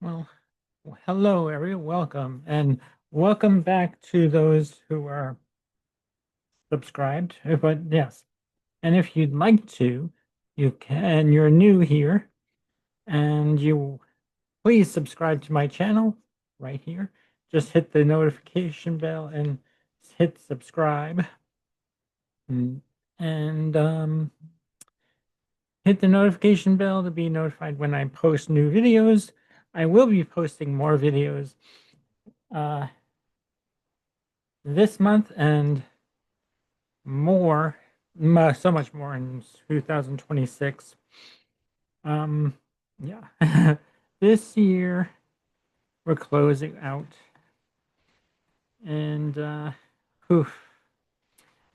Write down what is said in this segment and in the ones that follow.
Well, hello, everyone. Welcome, and welcome back to those who are subscribed. But yes, and if you'd like to, you can. You're new here, and you please subscribe to my channel right here. Just hit the notification bell and hit subscribe, Mm, and hit the notification bell to be notified when I post new videos. I will be posting more videos. Uh, this month and more, so much more in 2026. Um, yeah, this year we're closing out, and oof,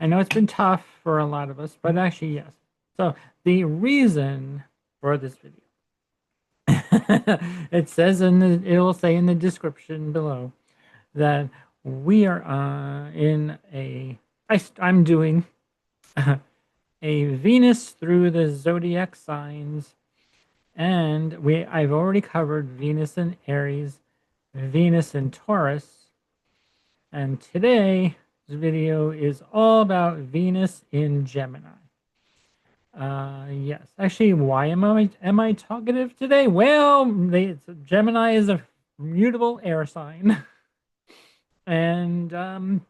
I know it's been tough for a lot of us, but actually, yes. So the reason for this video, it says it will say in the description below that we are in I'm doing a Venus through the zodiac signs, and I've already covered Venus in Aries, Venus in Taurus, and today's video is all about Venus in Gemini. Yes, actually, why am I talkative today? Well, Gemini is a mutable air sign, and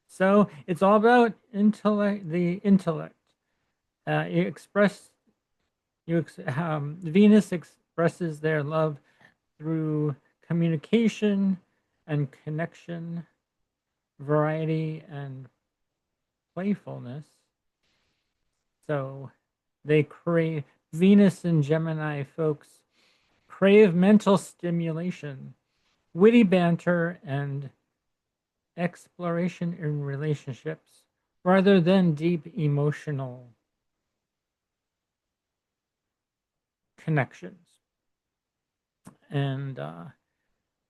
so it's all about intellect, the intellect. You express Venus expresses their love through communication and connection, variety, and playfulness. So they crave Venus and Gemini folks crave mental stimulation, witty banter, and exploration in relationships rather than deep emotional connections. And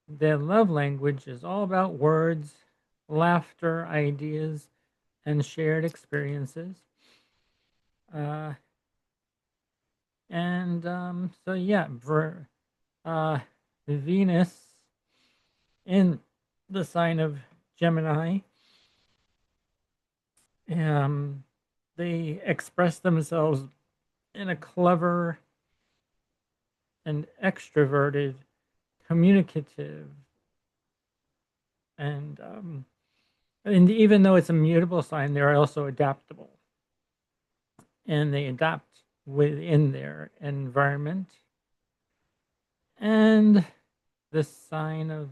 their love language is all about words, laughter, ideas, and shared experiences. Uh, and so, yeah, uh, Venus in the sign of Gemini, um, they express themselves in a clever and extroverted, communicative, and even though it's a mutable sign, they're also adaptable, and they adapt within their environment. And the sign of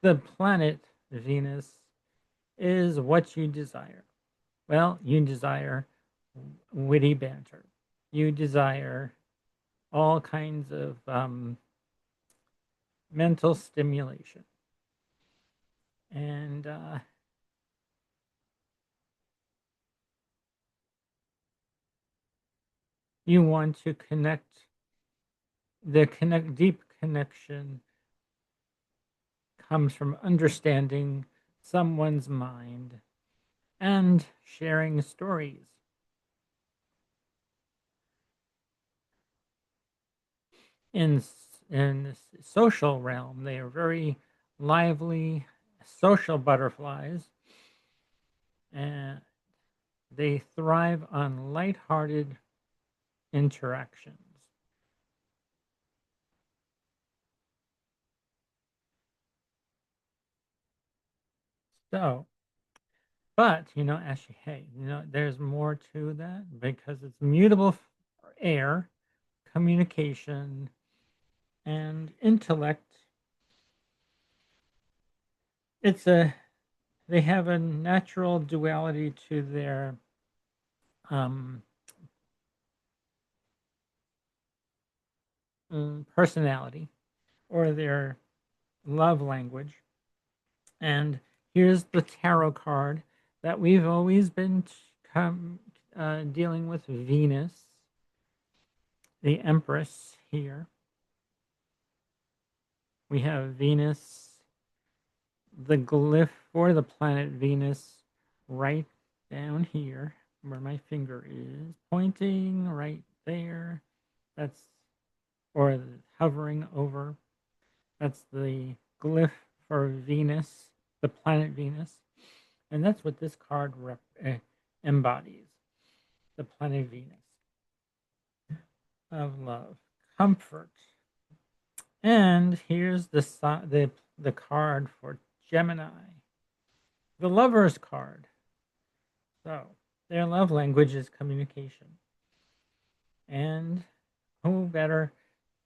the planet Venus is what you desire. Well, you desire witty banter. You desire all kinds of mental stimulation. And you want to connect, deep connection comes from understanding someone's mind and sharing stories. In in social realm, they are very lively social butterflies, and they thrive on lighthearted interactions. So, but actually, hey, there's more to that because it's mutable air, communication, and intellect. It's a They have a natural duality to their um, personality or their love language. And here's the tarot card that we've always been dealing with: Venus, the Empress here. We have Venus, the glyph for the planet Venus, right down here where my finger is pointing right there. That's or hovering over. That's the glyph for Venus, the planet Venus. And that's what this card embodies, the planet Venus of love, comfort. And here's the card for Gemini, the lover's card. So their love language is communication. And who better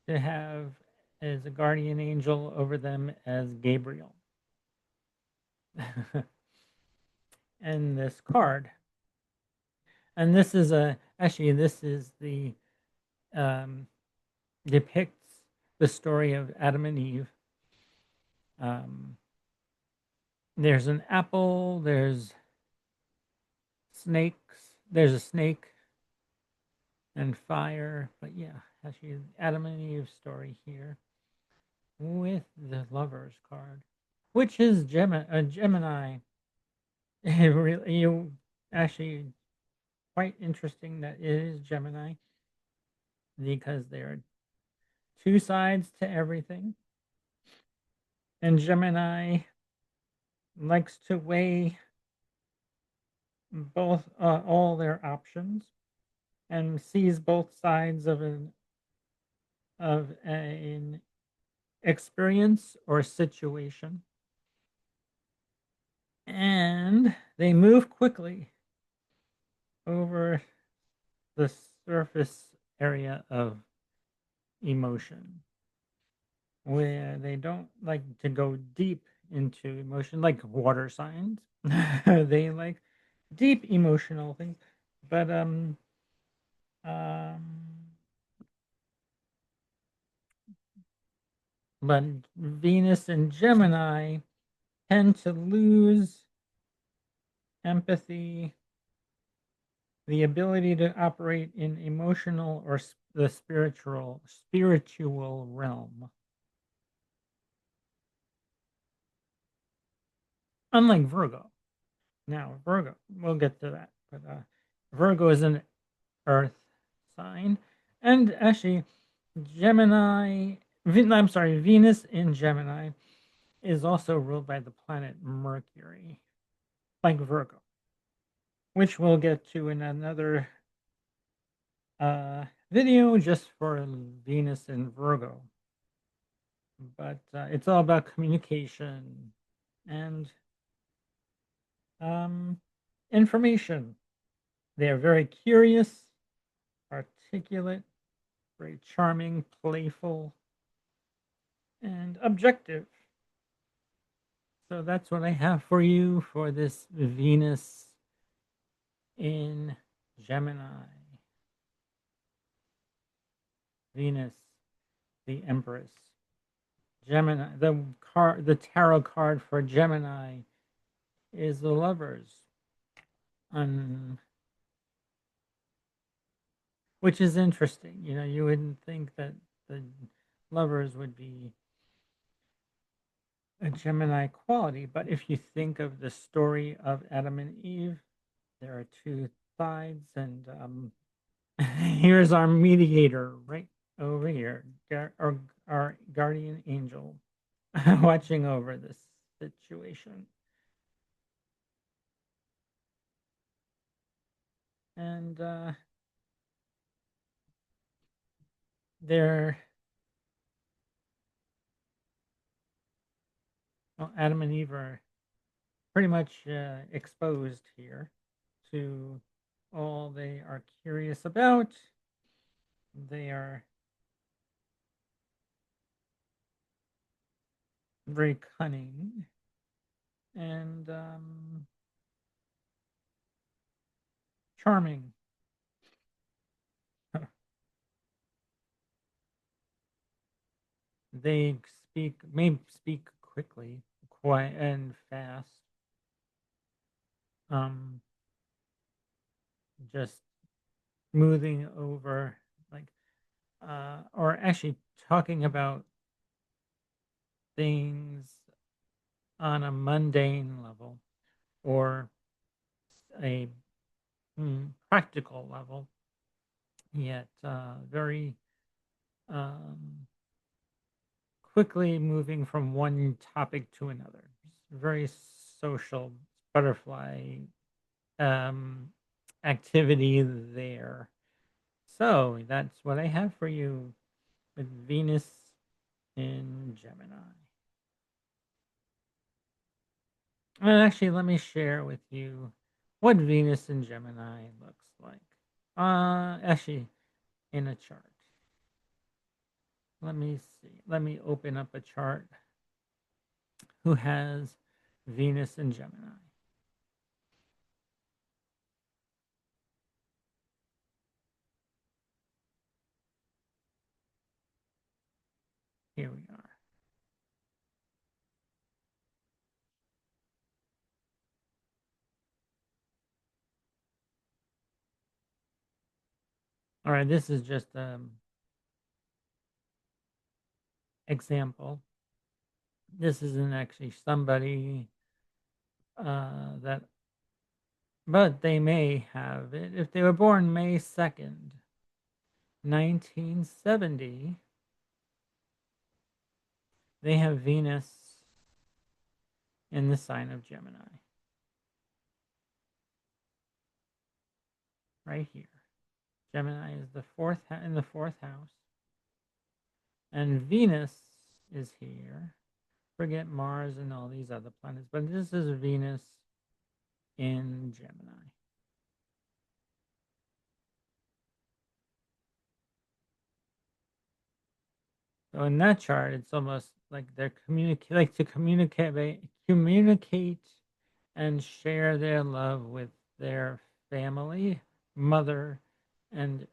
to have as a guardian angel over them as Gabriel? And this card. And this is this is the um, depicts the story of Adam and Eve. Um, there's an apple, there's snakes, there's a snake and fire. But yeah, actually, Adam and Eve story here with the lovers card, which is Gemini. Really, you actually quite interesting that it is Gemini because there are two sides to everything, and Gemini likes to weigh both all their options and sees both sides of an experience or situation, and they move quickly over the surface area of emotion, where they don't like to go deep into emotion like water signs. They like deep emotional things, but um but Venus and Gemini tend to lose empathy, the ability to operate in emotional or the spiritual realm. Unlike Virgo. Now, Virgo, we'll get to that, but Virgo is an Earth sign, and actually, Gemini. I'm sorry, Venus in Gemini is also ruled by the planet Mercury, like Virgo, which we'll get to in another video just for Venus and Virgo. But it's all about communication and um, information. They are very curious, articulate, very charming, playful, and objective. So that's what I have for you for this Venus in Gemini. Venus, the Empress. Gemini, the tarot card for Gemini is the Lovers, um, which is interesting. You know, you wouldn't think that the Lovers would be a Gemini quality, but if you think of the story of Adam and Eve, there are two sides, and here's our mediator right over here, our guardian angel, watching over this situation. And they're well, Adam and Eve are pretty much exposed here to all they are curious about. They are very cunning and charming. They may speak quickly, quiet and fast. Um, just smoothing over, like, or actually talking about things on a mundane level or a practical level, yet very um, quickly moving from one topic to another. Very social butterfly um, activity there. So that's what I have for you with Venus in Gemini. And actually, let me share with you what Venus in Gemini looks like. Actually, in a chart. Let me see. Let me open up a chart. Who has Venus in Gemini? Here we are. All right, this is just example. This isn't actually somebody that, but they may have it. If they were born May 2nd, 1970, they have Venus in the sign of Gemini, right here. Gemini is the in the fourth house, and Venus is here. Forget Mars and all these other planets, but this is Venus in Gemini. So in that chart, it's almost like they're communicate and share their love with their family, mother, and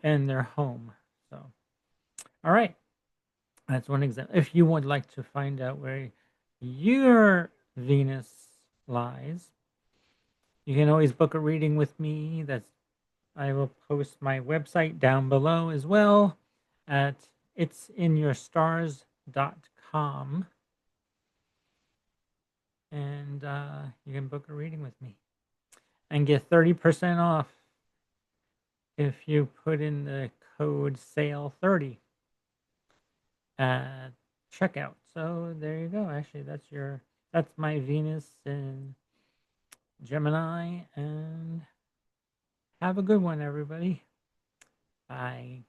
and their home. So, all right, that's one example. If you would like to find out where your Venus lies, you can always book a reading with me. I will post my website down below as well at itsinyourstars.com, and you can book a reading with me and get 30% off if you put in the code SALE30 at checkout. So there you go. Actually, that's my Venus in Gemini, and have a good one, everybody. Bye.